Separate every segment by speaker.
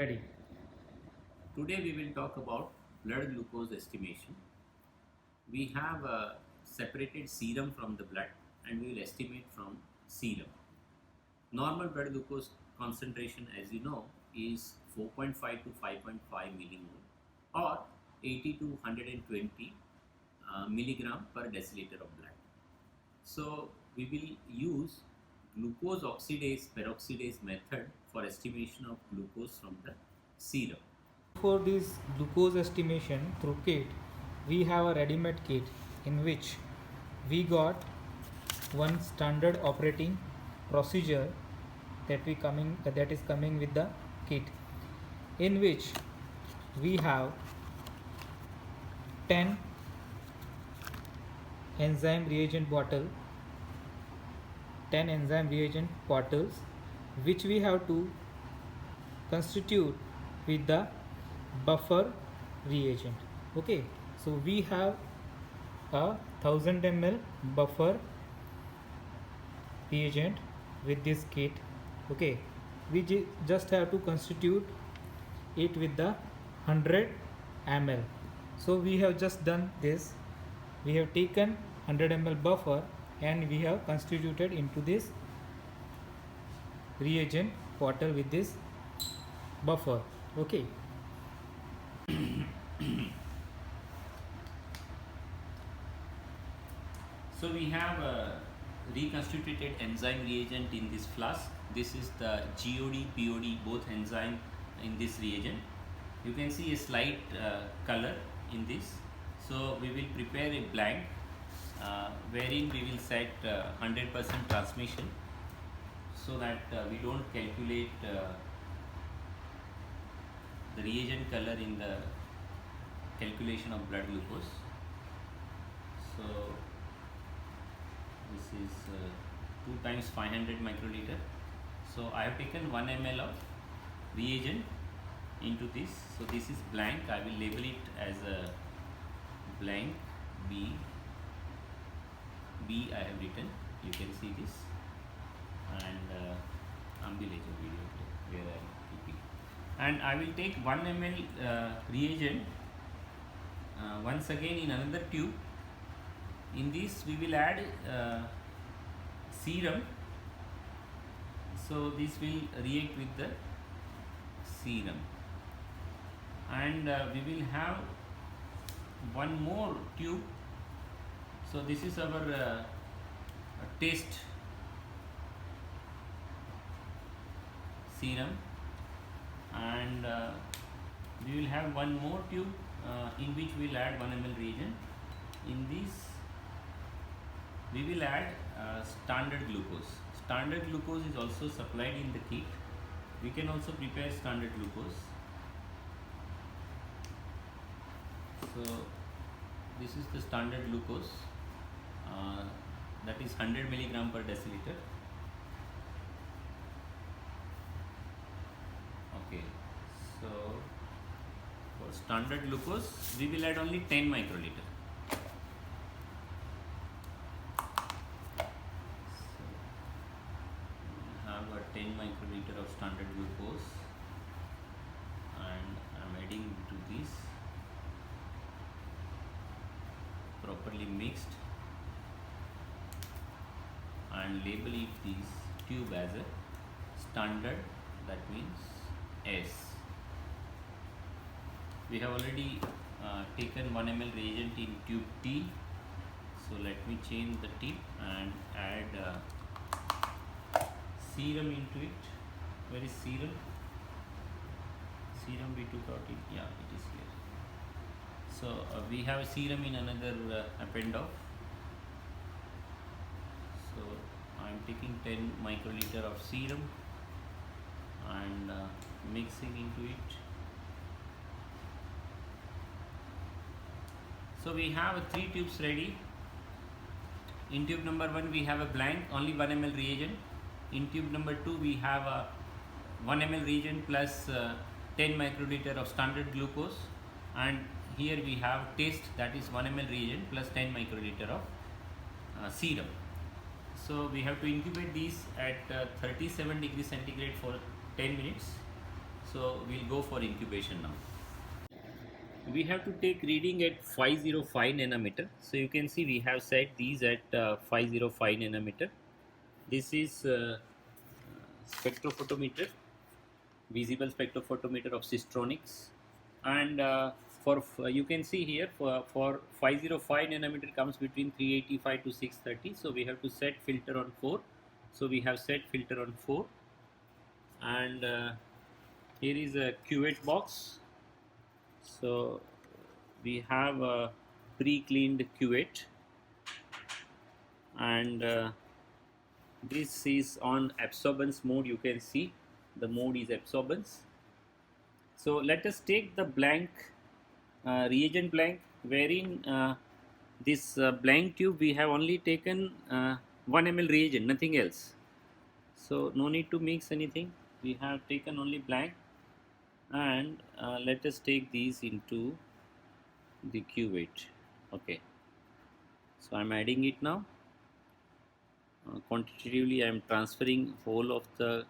Speaker 1: Ready.
Speaker 2: Today we will talk about blood glucose estimation. We have separated serum from the blood and we will estimate from serum. Normal blood glucose concentration, as you know, is 4.5 to 5.5 millimole or 80 to 120 milligram per deciliter of blood. So we will use glucose oxidase peroxidase method for estimation of glucose from the serum.
Speaker 1: For this glucose estimation through kit, we have a ready-made kit in which we got one standard operating procedure that is coming with the kit, in which we have 10 enzyme reagent bottle 10 enzyme reagent bottles, which we have to constitute with the buffer reagent. Okay, so we have a 1000 ml buffer reagent with this kit. Okay, we just have to constitute it with the 100 ml. So we have just done this. We have taken 100 ml buffer and we have constituted into this reagent bottle with this buffer. Okay,
Speaker 2: So we have a reconstituted enzyme reagent in this flask. This is the GOD, POD, both enzyme in this reagent. You can see a slight color in this. So we will prepare a blank wherein we will set 100% transmission so that we don't calculate the reagent color in the calculation of blood glucose. So this is 2 times 500 microliter. So I have taken 1 ml of reagent into this. So this is blank. I will label it as a blank B. B I have written. You can see this, and ambulatory video where I am keeping. And I will take 1 ml reagent once again in another tube. In this we will add serum. So this will react with the serum, and we will have one more tube. So this is our test serum, and we will have one more tube in which we will add 1 ml reagent. In this we will add standard glucose. Standard glucose is also supplied in the kit. We can also prepare standard glucose. So this is the standard glucose, that is 100 milligram per deciliter. Okay, so for standard glucose we will add only 10 microliter. Have a 10 microliter of standard glucose, and I am adding to this, properly mixed, and label it this tube as a standard, that means S. We have already taken 1 ml reagent in tube T, so let me change the tip and add serum into it. Where is serum? Serum we took out it. Yeah, it is here. So we have serum in another append of. So I am taking 10 microliter of serum and mixing into it. So we have 3 tubes ready. In tube number 1 we have a blank, only 1 ml reagent. In tube number 2 we have a 1 ml reagent plus 10 microliter of standard glucose, and here we have test, that is 1 ml reagent plus 10 microliter of serum. So we have to incubate these at 37 degrees centigrade for 10 minutes. So So we'll go for incubation now. We have to take reading at 505 nanometer. So you can see we have set these at 505 nanometer. This is spectrophotometer, visible spectrophotometer of Systronics, and you can see here for 505 nanometer comes between 385 to 630. So we have to set filter on 4. So we have set filter on 4, and here is a cuvette box. So we have a pre-cleaned cuvette, and this is on absorbance mode. You can see the mode is absorbance. So let us take the blank reagent blank, wherein this blank tube we have only taken 1 ml reagent, nothing else. So no need to mix anything. We have taken only blank, and let us take these into the cuvette. Okay, so I'm adding it now. Quantitatively I am transferring whole of the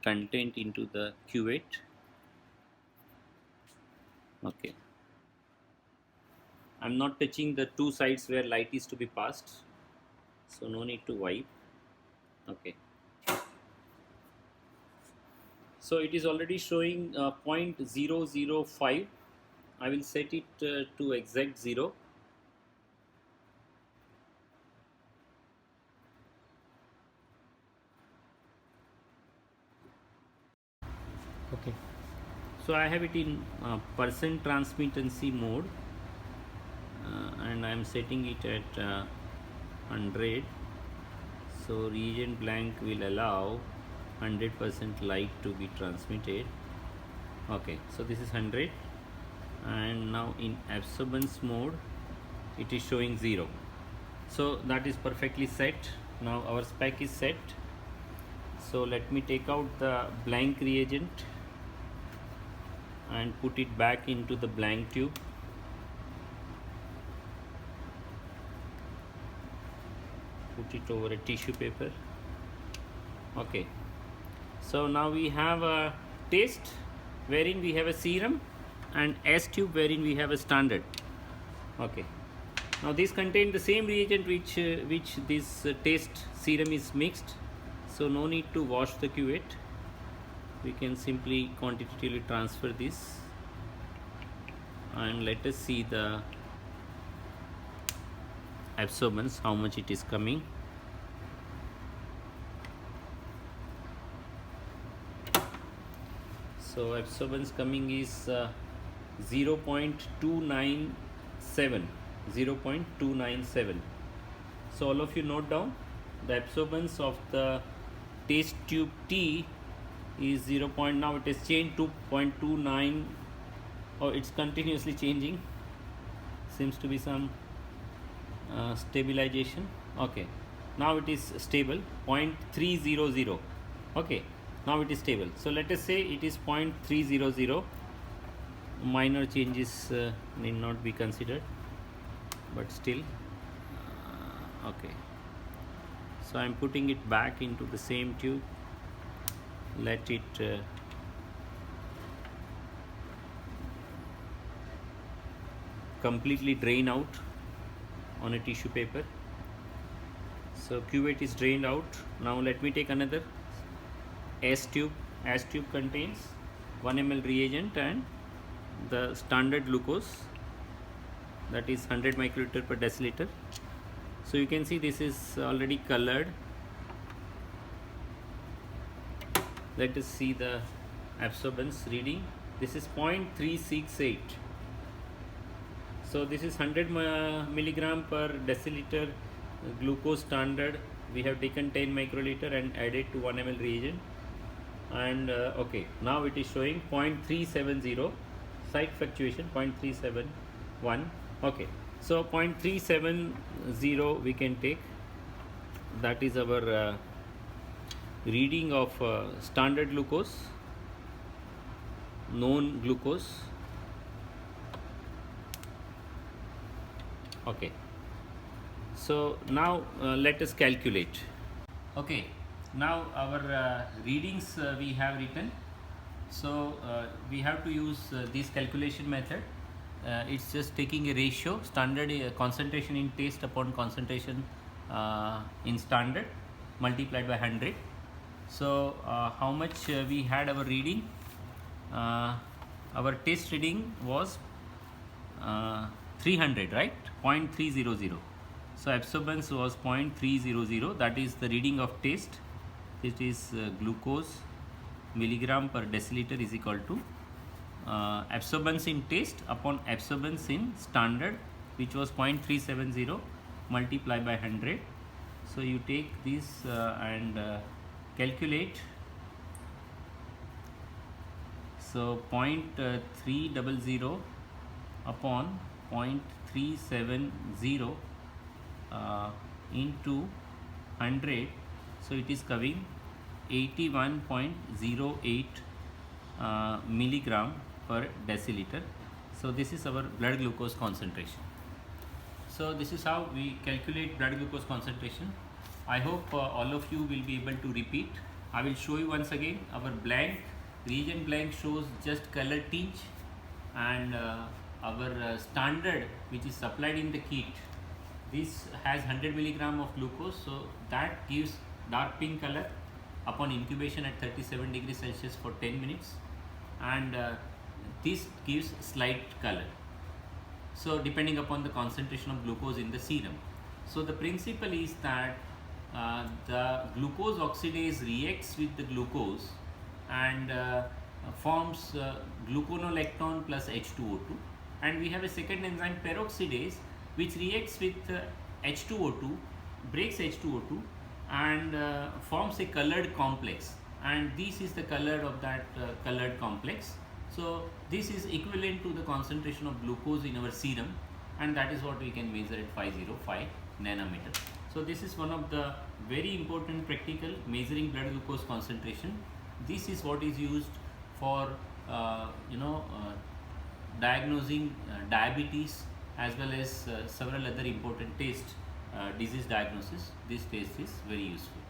Speaker 2: content into the cuvette. Okay, I'm not touching the two sides where light is to be passed, so no need to wipe. Okay, so it is already showing 0.005. I will set it to exact 0.
Speaker 1: Okay.
Speaker 2: So I have it in percent transmittancy mode, and I am setting it at 100. So reagent blank will allow 100% light to be transmitted. Okay, so this is 100, and now in absorbance mode it is showing 0. So that is perfectly set. Now our spec is set. So let me take out the blank reagent and put it back into the blank tube. Put it over a tissue paper. Okay, so now we have a test wherein we have a serum, and S tube wherein we have a standard. Okay, now this contain the same reagent which this test serum is mixed, so no need to wash the cuvette. We can simply quantitatively transfer this, and let us see the absorbance, how much it is coming. So absorbance coming is 0.297. So all of you note down the absorbance of the test tube T is 0. Now it is changed to 0.29. Oh, it's continuously changing. Seems to be some stabilization. Okay, now it is stable, 0.300. Okay, now it is stable. So let us say it is 0.300. Minor changes need not be considered, but still okay. So I am putting it back into the same tube. Let it completely drain out on a tissue paper. So cuvette is drained out. Now let me take another S tube. S tube contains 1 ml reagent and the standard glucose, that is 100 microliter per deciliter. So you can see this is already colored. Let us see the absorbance reading. This is 0.368. So this is 100 milligram per deciliter glucose standard. We have taken 10 microliter and added to 1 ml reagent, and okay, now it is showing 0.370. Slight fluctuation, 0.371. Okay, so 0.370 we can take. That is our reading of standard glucose, known glucose. Okay, so now let us calculate. Okay, now our readings we have written. So we have to use this calculation method. It's just taking a ratio, standard concentration in taste upon concentration in standard multiplied by 100. So how much we had our reading? Our test reading was 300, right? 0.300. So absorbance was 0.300. That is the reading of taste. It is glucose milligram per deciliter is equal to absorbance in taste upon absorbance in standard, which was 0.370 multiplied by 100. So you take this and calculate. So 0.300 upon 0.370 into 100, so it is coming 81.08 milligram per deciliter. So this is our blood glucose concentration. So this is how we calculate blood glucose concentration. I hope all of you will be able to repeat. I will show you once again. Our blank, region blank shows just color tinge, and our standard, which is supplied in the kit, this has 100 milligram of glucose, so that gives dark pink color upon incubation at 37 degrees Celsius for 10 minutes, and this gives slight color, so depending upon the concentration of glucose in the serum. So the principle is that the glucose oxidase reacts with the glucose and forms gluconolactone plus H2O2, and we have a second enzyme peroxidase which reacts with H2O2, breaks H2O2 and forms a colored complex, and this is the color of that colored complex. So this is equivalent to the concentration of glucose in our serum, and that is what we can measure at 505 nanometer. So this is one of the very important practical measuring blood glucose concentration. This is what is used for diagnosing diabetes as well as several other important tests, disease diagnosis. This test is very useful.